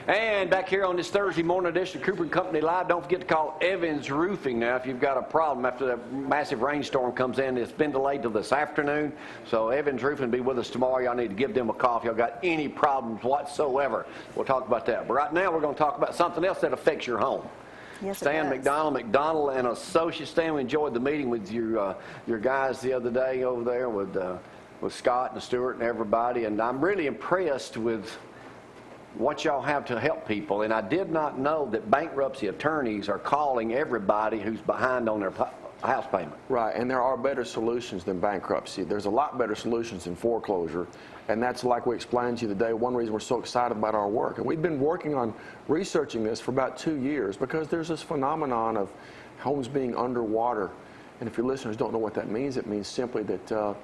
And back here on this Thursday morning edition of Cooper & Company Live, don't forget to call Evans Roofing now if you've got a problem after that massive rainstorm comes in. It's been delayed till this afternoon. So Evans Roofing will be with us tomorrow. Y'all need to give them a call if y'all got any problems whatsoever. We'll talk about that. But right now we're going to talk about something else that affects your home. Yes, Stan McDonald and Associates. Stan, we enjoyed the meeting with your guys the other day over there with Scott and Stuart and everybody. And I'm really impressed with what y'all have to help people. And I did not know that bankruptcy attorneys are calling everybody who's behind on their house payment. Right, and there are better solutions than bankruptcy. There's a lot better solutions than foreclosure, and that's, like we explained to you today, one reason we're so excited about our work. And we've been working on researching this for about 2 years because there's this phenomenon of homes being underwater. And if your listeners don't know what that means, it means simply that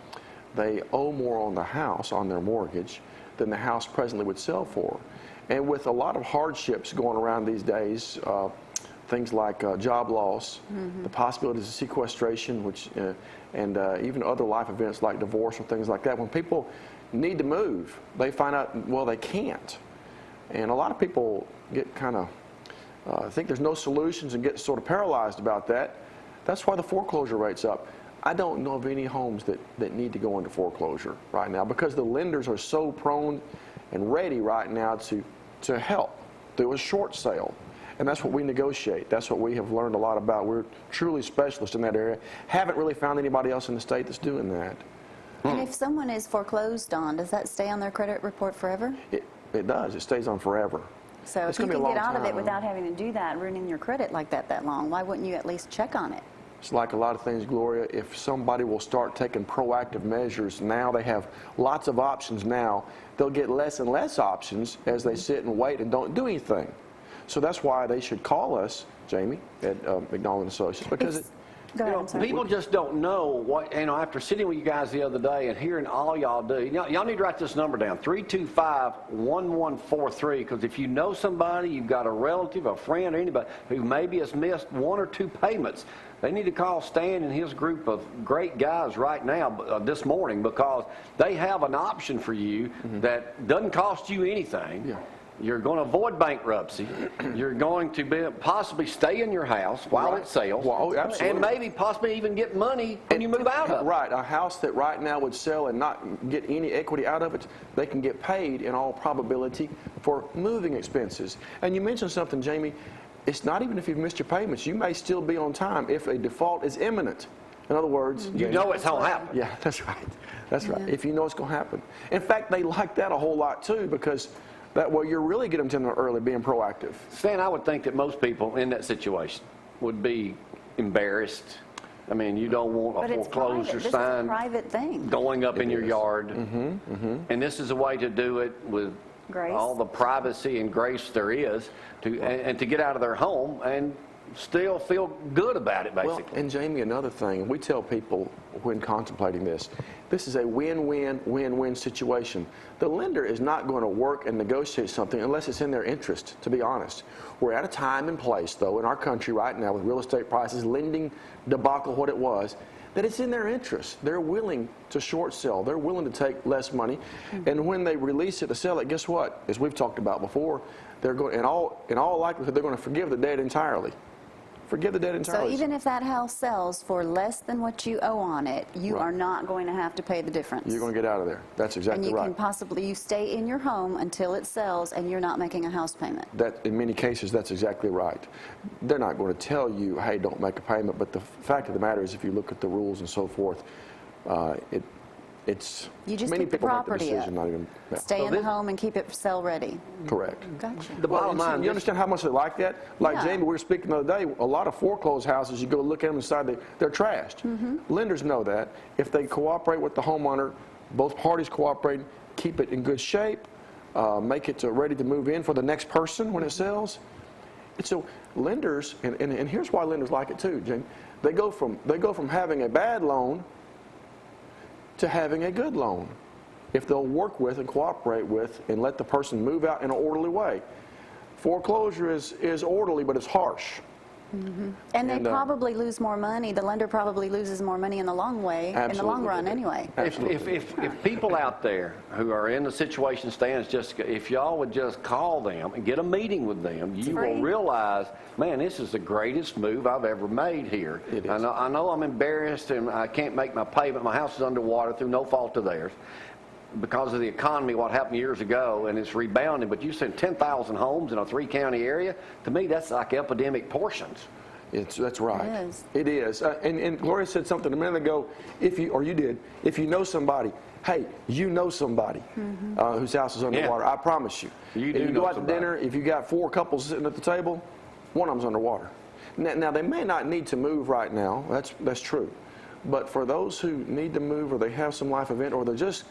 they owe more on the house, on their mortgage, than the house presently would sell for. And with a lot of hardships going around these days, things like job loss, the possibilities of sequestration, which, and even other life events like divorce or things like that, when people need to move, they find out, well, they can't. And a lot of people get kind of think there's no solutions and get sort of paralyzed about that. That's why the foreclosure rate's up. I don't know of any homes that need to go into foreclosure right now because the lenders are so prone and ready right now to help through a short sale. And that's what we negotiate. That's what we have learned a lot about. We're truly specialists in that area. Haven't really found anybody else in the state that's doing that. And if someone is foreclosed on, does that stay on their credit report forever? It does. It stays on forever. So if you can get out of it without having to do that, ruining your credit like that long, why wouldn't you at least check on it? It's like a lot of things, Gloria. If somebody will start taking proactive measures now, they have lots of options now. They'll get less and less options as they sit and wait and don't do anything. So that's why they should call us, Jamie, at McDonald & Associates, because people just don't know what, after sitting with you guys the other day and hearing all y'all do, y'all need to write this number down, 325-1143, because if you know somebody, you've got a relative, a friend, or anybody who maybe has missed 1 or 2 payments, they need to call Stan and his group of great guys right now, this morning, because they have an option for you that doesn't cost you anything. Yeah. You're going to avoid bankruptcy. You're going to possibly stay in your house while it sells. Well, absolutely. And maybe possibly even get money when you move out of it. Right. A house that right now would sell and not get any equity out of it, they can get paid in all probability for moving expenses. And you mentioned something, Jamie. It's not even if you've missed your payments. You may still be on time if a default is imminent. In other words, you know it's going to happen. Yeah, that's right. That's right. If you know it's going to happen. In fact, they like that a whole lot too because that way you're really getting them to them early, being proactive. Stan, I would think that most people in that situation would be embarrassed. I mean, you don't want a foreclosure sign this is a private thing going up in your yard. And this is a way to do it with grace. All the privacy and grace there is and to get out of their home and still feel good about it, basically. Well, and Jamie, another thing, we tell people when contemplating this is a win-win situation. The lender is not going to work and negotiate something unless it's in their interest, to be honest. We're at a time and place, though, in our country right now with real estate prices, lending debacle what it was, that it's in their interest. They're willing to short sell. They're willing to take less money. And when they release it to sell it, guess what? As we've talked about before, they're going, in all likelihood, they're going to forgive the debt entirely. Forgive the debt entirely. So even if that house sells for less than what you owe on it, you are not going to have to pay the difference. You're going to get out of there. That's exactly right. And you can you stay in your home until it sells and you're not making a house payment. That, in many cases, that's exactly right. They're not going to tell you, hey, don't make a payment, but the fact of the matter is if you look at the rules and so forth, you just many keep the people property make the decision, not even, stay in the home and keep it sell ready. Correct. Gotcha. The bottom line, you understand how much they like that? Like Jamie, we were speaking the other day, a lot of foreclosed houses, you go look at them inside, they're trashed. Lenders know that. If they cooperate with the homeowner, both parties cooperate, keep it in good shape, make it ready to move in for the next person when it sells. And so lenders, and here's why lenders like it too, Jamie. They go from having a bad loan to having a good loan if they'll work with and cooperate with and let the person move out in an orderly way. Foreclosure is orderly, but it's harsh. And they probably lose more money. The lender probably loses more money in the long run anyway. If people out there who are in the situation Stan's just, if y'all would just call them and get a meeting with them, you will realize, man, this is the greatest move I've ever made here. It is. I know I'm embarrassed and I can't make my payment. My house is underwater through no fault of theirs, because of the economy, what happened years ago, and it's rebounding. But you said 10,000 homes in a 3-county area. To me, that's like epidemic portions. That's right. It is. It is. And Gloria said something a minute ago. If you know somebody, hey, you know somebody whose house is underwater. I promise you. You if you know go out somebody. to dinner, if you got 4 couples sitting at the table, one of them's underwater. Now they may not need to move right now. That's true. But for those who need to move, or they have some life event, or they're just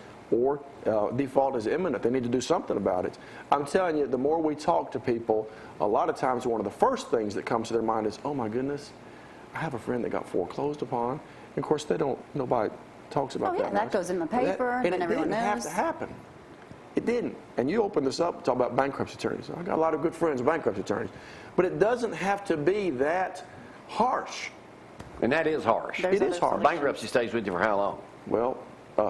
default is imminent, they need to do something about it. I'm telling you, the more we talk to people, a lot of times one of the first things that comes to their mind is, oh my goodness, I have a friend that got foreclosed upon. And of course, nobody talks about that. That goes in the paper, and everyone knows. It didn't have to happen. It didn't. And you open this up, talk about bankruptcy attorneys. I got a lot of good friends, bankruptcy attorneys. But it doesn't have to be that harsh. And that is harsh. It is harsh. Bankruptcy stays with you for how long? Well,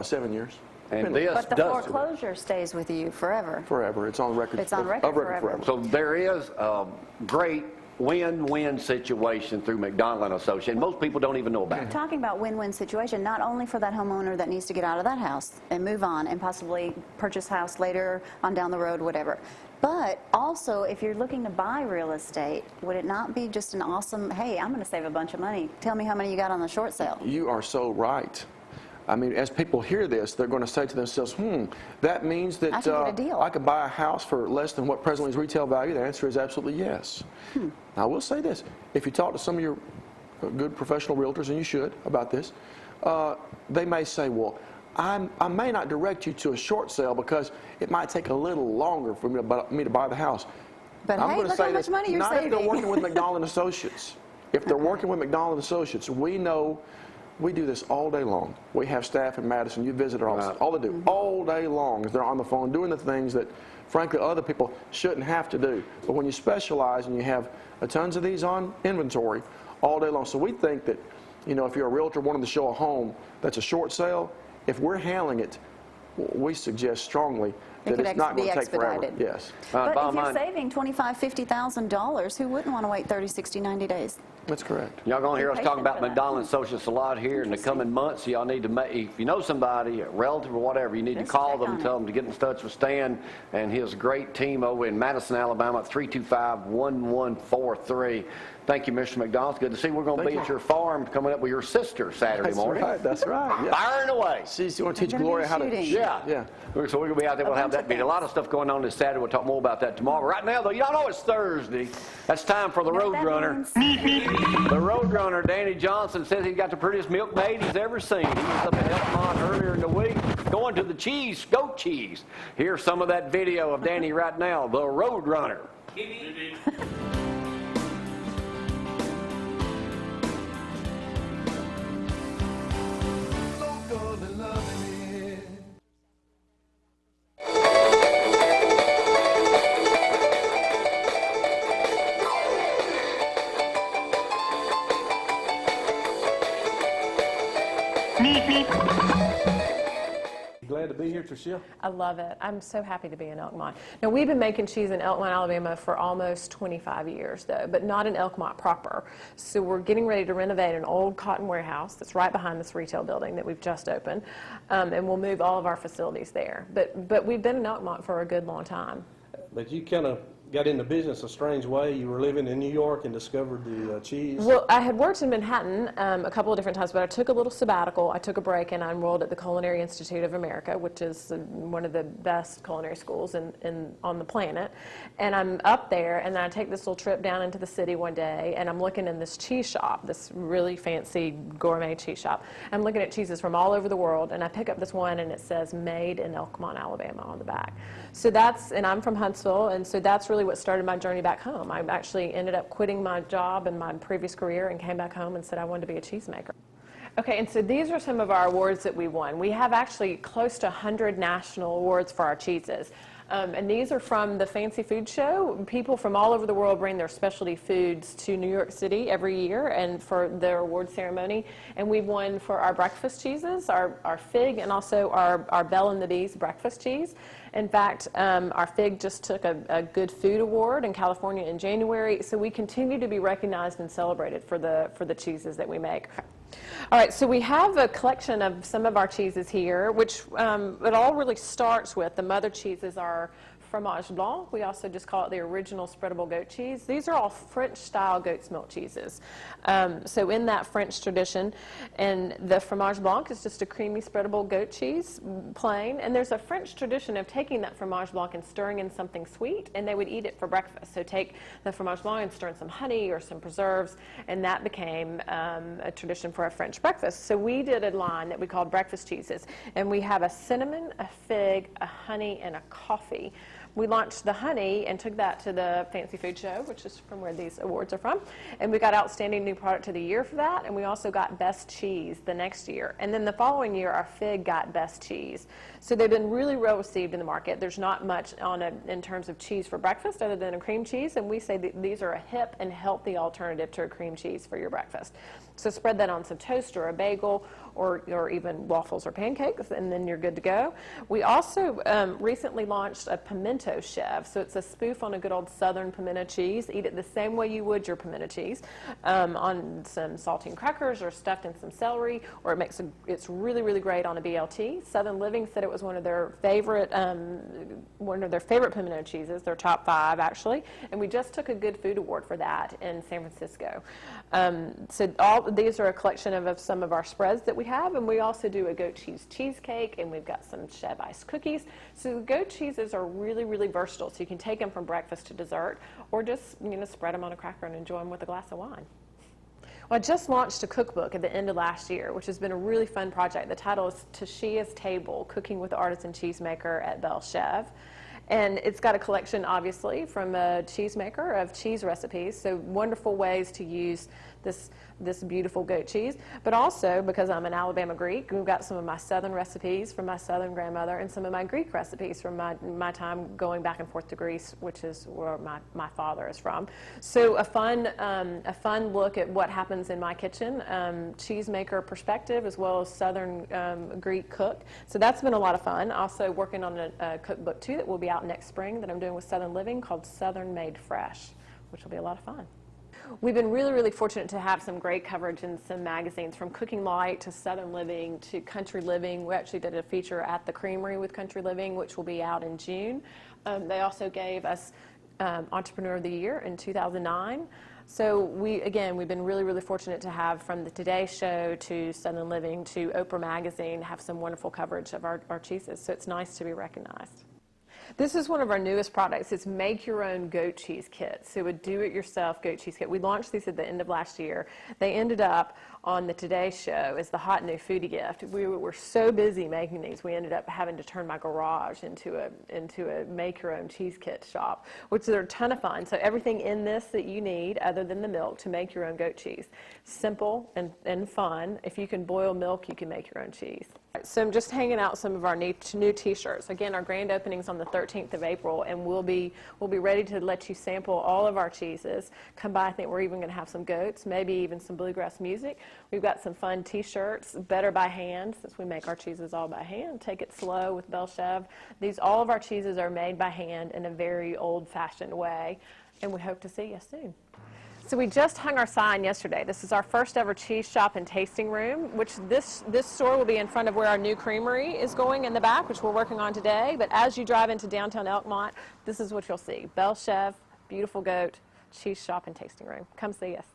7 years. And this But the does. foreclosure stays with you forever. Forever. It's on record. It's on record forever. So there is a great win-win situation through McDonald and Associates. Most people don't even know about it. Talking about win-win situation, not only for that homeowner that needs to get out of that house and move on and possibly purchase a house later on down the road, whatever. But also, if you're looking to buy real estate, would it not be just an awesome, hey, I'm going to save a bunch of money. Tell me how many you got on the short sale. You are so right. I mean, as people hear this, they're going to say to themselves, that means that I can get a deal. I could buy a house for less than what presently is retail value. The answer is absolutely yes. Now, I will say this. If you talk to some of your good professional realtors, and you should, about this, they may say, well, I may not direct you to a short sale because it might take a little longer for me to buy the house. But I'm hey, going to look say how much this, money you're not saving. if they're working with McDonald Associates. If they're working with McDonald Associates, we know we do this all day long. We have staff in Madison. You visit our office. All they do all day long is they're on the phone doing the things that, frankly, other people shouldn't have to do. But when you specialize and you have tons of these on inventory all day long, so we think that, if you're a realtor wanting to show a home that's a short sale, if we're handling it, we suggest strongly that it's not going to take forever. Yes. But if you're saving $25,000, $50,000, who wouldn't want to wait 30, 60, 90 days? That's correct. Y'all going to hear us talking about Patient for that. McDonald and Associates a lot here in the coming months. So y'all need to make, if you know somebody, a relative or whatever, you need to Just call check them, on tell them to get in touch with Stan and his great team over in Madison, Alabama at 325-1143. Thank you, Mr. McDonald. It's good to see you. We're going to be at your farm coming up with your sister Saturday morning. That's right. Yeah. Firing away. She's going to teach They're gonna Gloria be how to shooting. Yeah. So we're going to be out there. We'll have that meeting. A lot of stuff going on this Saturday. We'll talk more about that tomorrow. Right now, though, y'all know it's Thursday. That's time for the You know what that Roadrunner. means? The Roadrunner, Danny Johnson, says he's got the prettiest milkmaid he's ever seen. He was up in Elkmont earlier in the week going to the goat cheese. Here's some of that video of Danny right now, the Roadrunner. Glad to be here, Tricia. I love it. I'm so happy to be in Elkmont. Now, we've been making cheese in Elkmont, Alabama for almost 25 years, though, but not in Elkmont proper. So we're getting ready to renovate an old cotton warehouse that's right behind this retail building that we've just opened, and we'll move all of our facilities there. But we've been in Elkmont for a good long time. But you kind of got into business a strange way. You were living in New York and discovered the cheese. Well, I had worked in Manhattan a couple of different times, but I took a little sabbatical. I took a break, and I enrolled at the Culinary Institute of America, which is one of the best culinary schools on the planet. And I'm up there, and then I take this little trip down into the city one day, and I'm looking in this cheese shop, this really fancy gourmet cheese shop. I'm looking at cheeses from all over the world, and I pick up this one, and it says "Made in Elkmont, Alabama" on the back. So and I'm from Huntsville, and so that's really what started my journey back home. I actually ended up quitting my job and my previous career and came back home and said I wanted to be a cheesemaker. Okay, and so these are some of our awards that we won. We have actually close to 100 national awards for our cheeses. And these are from the Fancy Food Show. People from all over the world bring their specialty foods to New York City every year and for their award ceremony. And we've won for our breakfast cheeses, our fig, and also our Belle and the Bees breakfast cheese. In fact, our fig just took a Good Food Award in California in January. So we continue to be recognized and celebrated for the cheeses that we make. All right, so we have a collection of some of our cheeses here, which it all really starts with. The mother cheeses are fromage blanc. We also just call it the original spreadable goat cheese. These are all French-style goat's milk cheeses. So in that French tradition, and the fromage blanc is just a creamy spreadable goat cheese, plain. And there's a French tradition of taking that fromage blanc and stirring in something sweet, and they would eat it for breakfast. So take the fromage blanc and stir in some honey or some preserves, and that became a tradition for a French breakfast. So we did a line that we called breakfast cheeses, and we have a cinnamon, a fig, a honey, and a coffee. We launched the honey and took that to the Fancy Food Show, which is from where these awards are from. And we got Outstanding New Product of the Year for that. And we also got Best Cheese the next year. And then the following year, our fig got Best Cheese. So they've been really well received in the market. There's not much in terms of cheese for breakfast other than a cream cheese. And we say that these are a hip and healthy alternative to a cream cheese for your breakfast. So spread that on some toast or a bagel or even waffles or pancakes, and then you're good to go. We also recently launched a pimento chev. So it's a spoof on a good old southern pimento cheese. Eat it the same way you would your pimento cheese, on some saltine crackers or stuffed in some celery, or it's really, really great on a BLT. Southern Living said it was one of their favorite pimento cheeses, their top 5 actually, and we just took a Good Food Award for that in San Francisco. So all these are a collection of some of our spreads that we have, and we also do a goat cheese cheesecake, and we've got some chev ice cookies. So the goat cheeses are really, really versatile, so you can take them from breakfast to dessert, or just spread them on a cracker and enjoy them with a glass of wine. Well, I just launched a cookbook at the end of last year, which has been a really fun project. The title is Tashia's Table, Cooking with the Artisan Cheesemaker at Belle Chev. And it's got a collection, obviously, from a cheesemaker of cheese recipes, so wonderful ways to use this beautiful goat cheese. But also, because I'm an Alabama Greek, we've got some of my Southern recipes from my Southern grandmother and some of my Greek recipes from my time going back and forth to Greece, which is where my father is from. So a fun look at what happens in my kitchen, cheesemaker perspective, as well as Southern Greek cook. So that's been a lot of fun. Also working on a cookbook, too, that will be out next spring that I'm doing with Southern Living called Southern Made Fresh, which will be a lot of fun. We've been really, really fortunate to have some great coverage in some magazines, from Cooking Light to Southern Living to Country Living. We actually did a feature at the Creamery with Country Living, which will be out in June. They also gave us Entrepreneur of the Year in 2009. So we've been really, really fortunate to have, from the Today Show to Southern Living to Oprah Magazine, have some wonderful coverage of our cheeses. So it's nice to be recognized. This is one of our newest products. It's Make Your Own Goat Cheese Kit. So a do-it-yourself goat cheese kit. We launched these at the end of last year. They ended up on the Today Show as the hot new foodie gift. We were so busy making these, we ended up having to turn my garage into a make-your-own cheese kit shop, which are a ton of fun. So everything in this that you need, other than the milk, to make your own goat cheese. Simple and fun. If you can boil milk, you can make your own cheese. So I'm just hanging out some of our new T-shirts. Again, our grand opening's on the 13th of April, and we'll be ready to let you sample all of our cheeses. Come by. I think we're even going to have some goats, maybe even some bluegrass music. We've got some fun T-shirts, better by hand, since we make our cheeses all by hand. Take it slow with Belle Chev. All of our cheeses are made by hand in a very old-fashioned way, and we hope to see you soon. So we just hung our sign yesterday. This is our first ever cheese shop and tasting room, which this store will be in front of where our new creamery is going in the back, which we're working on today. But as you drive into downtown Elkmont, this is what you'll see. Belle Chev, beautiful goat, cheese shop and tasting room. Come see us.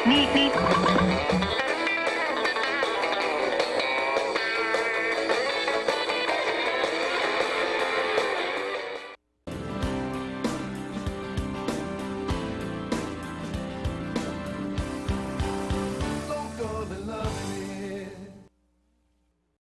Meep, meep.